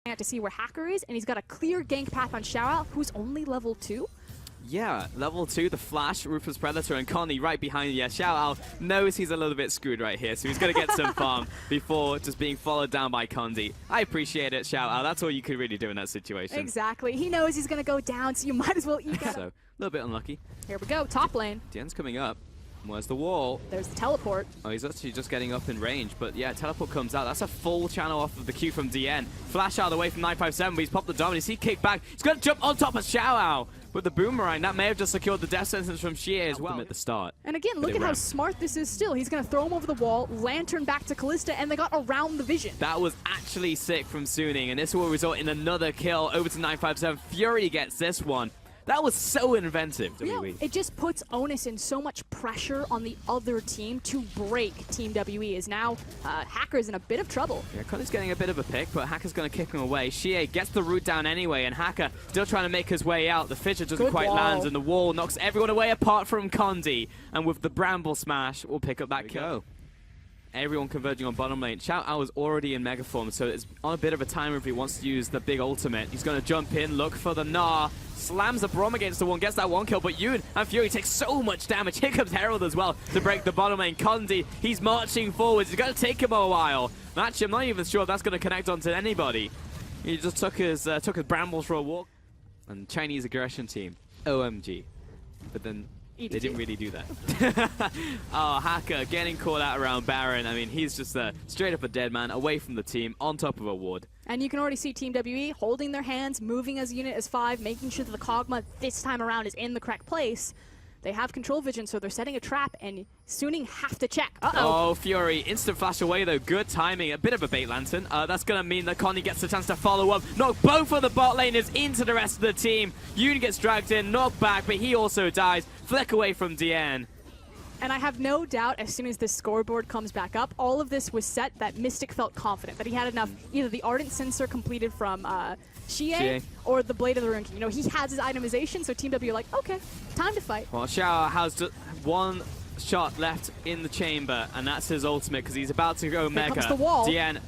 to see where Hacker is, and he's got a clear gank path on Xiao, who's only level 2. Yeah, level 2, the Flash, Ruthless Predator, and Connie right behind you. Yeah, Xiao knows he's a little bit screwed right here, so he's going to get some farm before just being followed down by Condi. I appreciate it, Xiao. That's all you could really do in that situation. Exactly. He knows he's going to go down, so you might as well eat that. So, a little bit unlucky. Here we go, top lane. Dian's coming up. Where's the wall? There's the teleport. Oh, he's actually just getting up in range, but yeah, teleport comes out. That's a full channel off of the Q from DN. Flash out of the way from 957, but he's popped the dominance. He kicked back. He's going to jump on top of Xiao with the boomerang. That may have just secured the death sentence from Xie as well at the start. And again, look at how smart this is still. He's going to throw him over the wall, lantern back to Kalista, and they got around the vision. That was actually sick from Suning, and this will result in another kill over to 957. Fury gets this one. That was so inventive, WE. It just puts onus and so much pressure on the other team to break Team WE, as now Hacker's in a bit of trouble. Yeah, Connor's getting a bit of a pick, but Hacker's going to kick him away. Xie gets the root down anyway, and Hacker still trying to make his way out. The Fissure doesn't quite land, and the wall knocks everyone away apart from Condi. And with the Bramble Smash, we'll pick up that kill. Everyone converging on bottom lane. Xiao is already in Mega Form, so it's on a bit of a timer if he wants to use the big ultimate. He's going to jump in, look for the Gnar, slams the Braum against the wall, gets that one kill, but Yoon and Fury take so much damage. Here comes Herald as well to break the bottom lane. Condi, he's marching forwards. It's going to take him a while. Actually, I'm not even sure if that's going to connect onto anybody. He just took his brambles for a walk. And Chinese aggression team, OMG. But then they didn't really do that. Oh, Hacker getting caught out around Baron. I mean, he's just straight up a dead man, away from the team, on top of a ward. And you can already see Team WE holding their hands, moving as a unit as 5, making sure that the Kog'Maw this time around is in the correct place. They have control vision, so they're setting a trap, and Suning have to check. Oh, Fury, instant flash away though, good timing, a bit of a bait lantern. That's going to mean that Connie gets the chance to follow up, knock both of the bot laners into the rest of the team. Yoon gets dragged in, knocked back, but he also dies. Flick away from DN. And I have no doubt as soon as this scoreboard comes back up, all of this was set that Mystic felt confident that he had enough, either the Ardent Sensor completed from Xie or the Blade of the Rune King. You know, he has his itemization, so Team W are like, okay, time to fight. Well, Xiao has just one shot left in the chamber, and that's his ultimate because he's about to go Mega. Here comes the wall. DN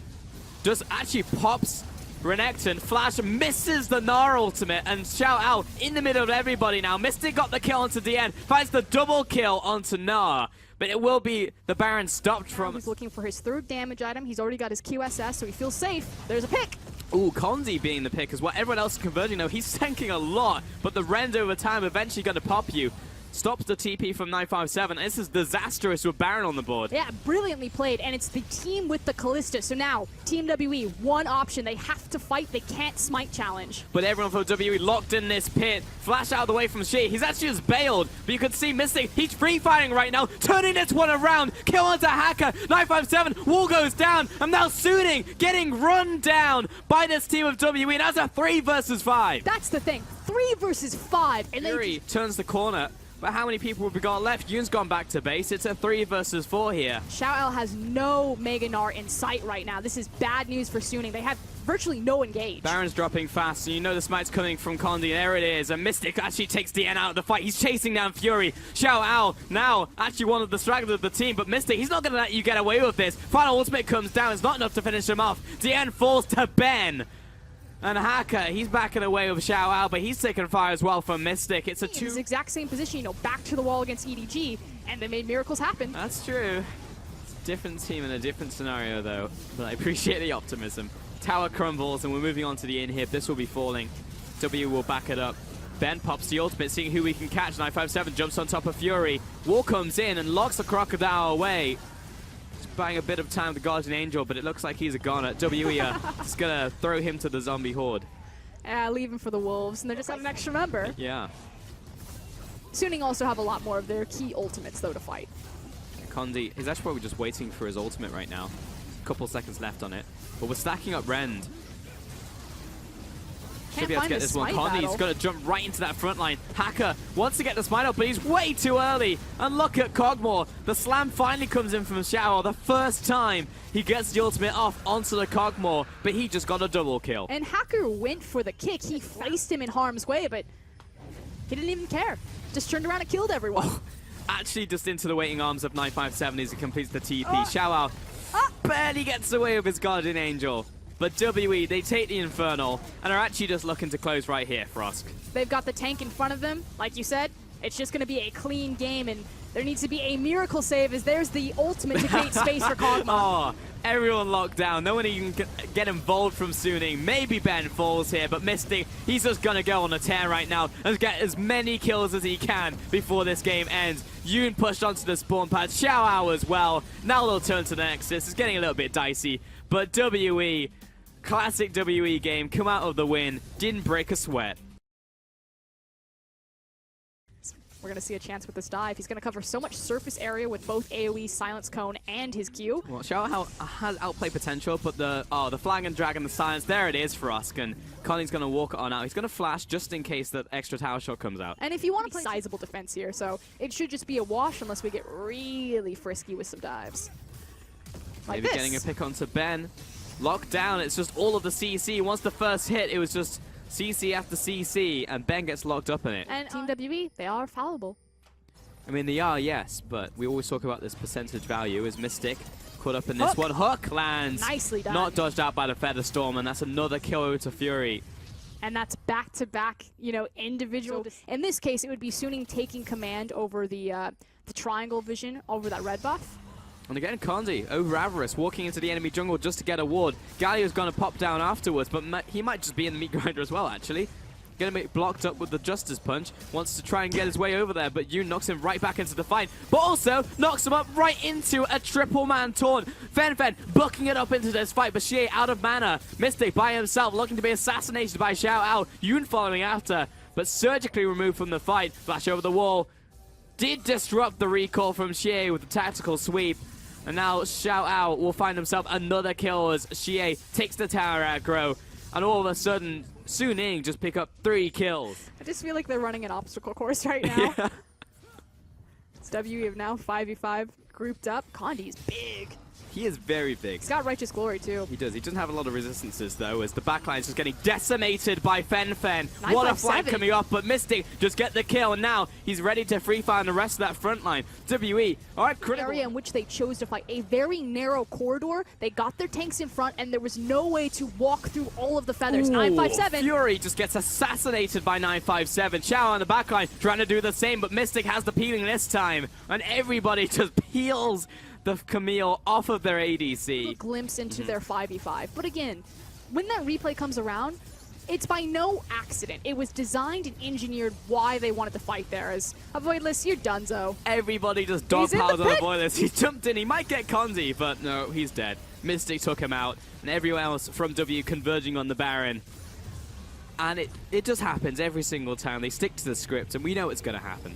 just actually pops Renekton. Flash misses the Gnar ultimate, and Xiao in the middle of everybody now. Mystic got the kill onto DN, finds the double kill onto Gnar, but it will be the Baron stopped from... He's looking for his third damage item. He's already got his QSS, so he feels safe. There's a pick. Ooh, Condi being the pick as well. Everyone else is converging though. He's tanking a lot, but the rend over time eventually going to pop you. Stops the TP from 957. This is disastrous with Baron on the board. Yeah, brilliantly played, and it's the team with the Kalista. So now, Team WE, one option. They have to fight. They can't smite challenge. But everyone from WE locked in this pit. Flash out of the way from Xie. He's actually just bailed, but you can see Mystic. He's free-fighting right now, turning this one around. Kill onto Hacker. 957. Wall goes down. And now Suning getting run down by this team of WE. And that's a 3 versus 5. That's the thing. 3 versus 5. And Fury turns the corner. But how many people have we got left? Yoon's gone back to base. It's a 3 versus 4 here. Xiao has no Mega Gnar in sight right now. This is bad news for Suning. They have virtually no engage. Baron's dropping fast, and you know the smite's coming from Condi. There it is. And Mystic actually takes DN out of the fight. He's chasing down Fury. Xiao now actually one of the stragglers of the team, but Mystic, he's not going to let you get away with this. Final ultimate comes down. It's not enough to finish him off. DN falls to Ben. And Hacker, he's backing away with Xiao, but he's taking fire as well from Mystic. It's a 2. It's the exact same position, you know, back to the wall against EDG, and they made miracles happen. That's true. It's a different team in a different scenario, though. But I appreciate the optimism. Tower crumbles, and we're moving on to the inhib. This will be falling. W will back it up. Ben pops the ultimate, seeing who we can catch. 957 jumps on top of Fury. Wall comes in and locks the Crocodile away. Buying a bit of time with the Guardian Angel, but it looks like he's a goner. WE is going to throw him to the zombie horde. Leave him for the Wolves, and they're just have an extra member. Yeah. Suning also have a lot more of their key ultimates, though, to fight. Condi is actually probably just waiting for his ultimate right now. A couple seconds left on it. But we're stacking up Rend. Should be able to get this one. Condi's going to jump right into that front line. Hacker wants to get the smite up, but he's way too early. And look at Kog'Maw. The slam finally comes in from Xiao. The first time he gets the ultimate off onto the Kog'Maw, but he just got a double kill. And Hacker went for the kick. He placed him in harm's way, but he didn't even care. Just turned around and killed everyone. Actually just into the waiting arms of 957 as he completes the TP. Xiao barely gets away with his Guardian Angel. but WE, they take the Infernal and are actually just looking to close right here, Frosk. They've got the tank in front of them, like you said. It's just going to be a clean game, and there needs to be a miracle save as there's the ultimate to create space for Kog'Maw. Oh, everyone locked down. No one even can get involved from Suning. Maybe Ben falls here, but Mystic, he's just going to go on a tear right now and get as many kills as he can before this game ends. Yoon pushed onto the spawn pad. Xiao Ao as well. Now they'll turn to the Nexus. It's getting a little bit dicey, but WE, classic WE game, come out of the win. Didn't break a sweat. We're going to see a chance with this dive. He's going to cover so much surface area with both AoE, Silence Cone, and his Q. Well, Xiao Ao has outplay potential, but the Flag and Drag and the Silence, there it is for us. And Connie's going to walk it on out. He's going to flash just in case that extra tower shot comes out. And if you want to play sizable defense here, so it should just be a wash unless we get really frisky with some dives. Like Maybe getting a pick onto Ben. Locked down, it's just all of the CC. Once the first hit, it was just CC after CC, and Ben gets locked up in it. And Team WE, they are fallible. I mean, they are, yes, but we always talk about this percentage value. Is Mystic caught up in this one? Hook lands. Nicely done. Not dodged out by the Feather Storm, and that's another kill over to Fury. And that's back-to-back, individual. In this case, it would be Suning taking command over the triangle vision over that red buff. And again, Kondi over Avarice, walking into the enemy jungle just to get a ward. Galio's going to pop down afterwards, but he might just be in the meat grinder as well, actually. Going to be blocked up with the Justice Punch. Wants to try and get his way over there, but Yoon knocks him right back into the fight. But also knocks him up right into a triple-man taunt. Fen bucking it up into this fight, but Xie out of mana. Mystic by himself, looking to be assassinated by Xiao Ao. Yoon following after, but surgically removed from the fight. Flash over the wall. Did disrupt the recall from Xie with the tactical sweep. And now Xiao Ao will find himself another kill as Xie takes the tower aggro. And all of a sudden, Suning just pick up 3 kills. I just feel like they're running an obstacle course right now. Yeah. It's WE have now 5v5 grouped up. Kondi's big. He is very big. He's got Righteous Glory, too. He does. He doesn't have a lot of resistances, though, as the backline is just getting decimated by Fen. 957. What a flank coming up, but Mystic just get the kill, and now he's ready to free fire the rest of that front line. WE, all right, critical. Area in which they chose to fight, a very narrow corridor. They got their tanks in front, and there was no way to walk through all of the feathers. Ooh, 957. Fury just gets assassinated by 957. Xiao on the backline trying to do the same, but Mystic has the peeling this time, and everybody just peels the Camille off of their ADC. A glimpse into their 5v5. But again, when that replay comes around, it's by no accident. It was designed and engineered why they wanted to fight there. As a Voidless, you're donezo. Everybody just dogpiles on the Voidless. He jumped in. He might get Kondi, but no, he's dead. Mystic took him out, and everyone else from W converging on the Baron. And it just happens every single time. They stick to the script, and we know it's going to happen.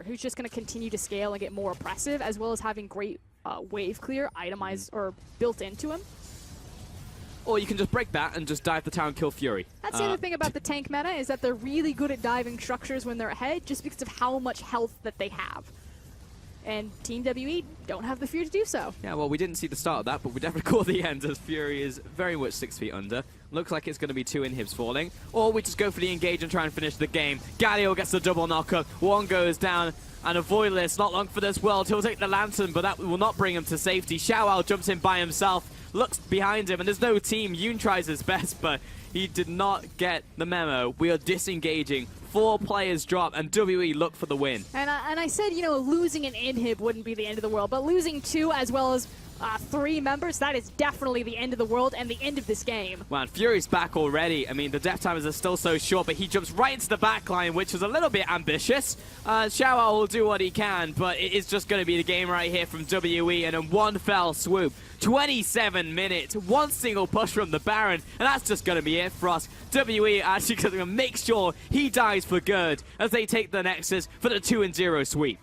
Who's just going to continue to scale and get more oppressive, as well as having great wave clear itemized or built into him. Or you can just break that and just dive the tower and kill Fury. That's the other thing about the tank meta, is that they're really good at diving structures when they're ahead, just because of how much health that they have. And Team WE don't have the fear to do so. Yeah, well, we didn't see the start of that, but we definitely caught the end, as Fury is very much 6 feet under. Looks like it's going to be 2 inhibs falling. Or we just go for the engage and try and finish the game. Galio gets the double knockup. One goes down. And a Voidless, not long for this world. He'll take the Lantern, but that will not bring him to safety. Xiao Ao jumps in by himself. Looks behind him, and there's no team. Yoon tries his best, but he did not get the memo. We are disengaging. 4 players drop, and WE look for the win. And I said, losing an inhib wouldn't be the end of the world, but losing 2 as well as 3 members, that is definitely the end of the world and the end of this game. Wow, and Fury's back already. I mean, the death timers are still so short, but he jumps right into the back line, which is a little bit ambitious. Xiao Ao will do what he can, but it is just going to be the game right here from WE, and in one fell swoop. 27 minutes, 1 single push from the Baron, and that's just going to be it for us. WE actually going to make sure he dies for good as they take the Nexus for the 2-0 sweep.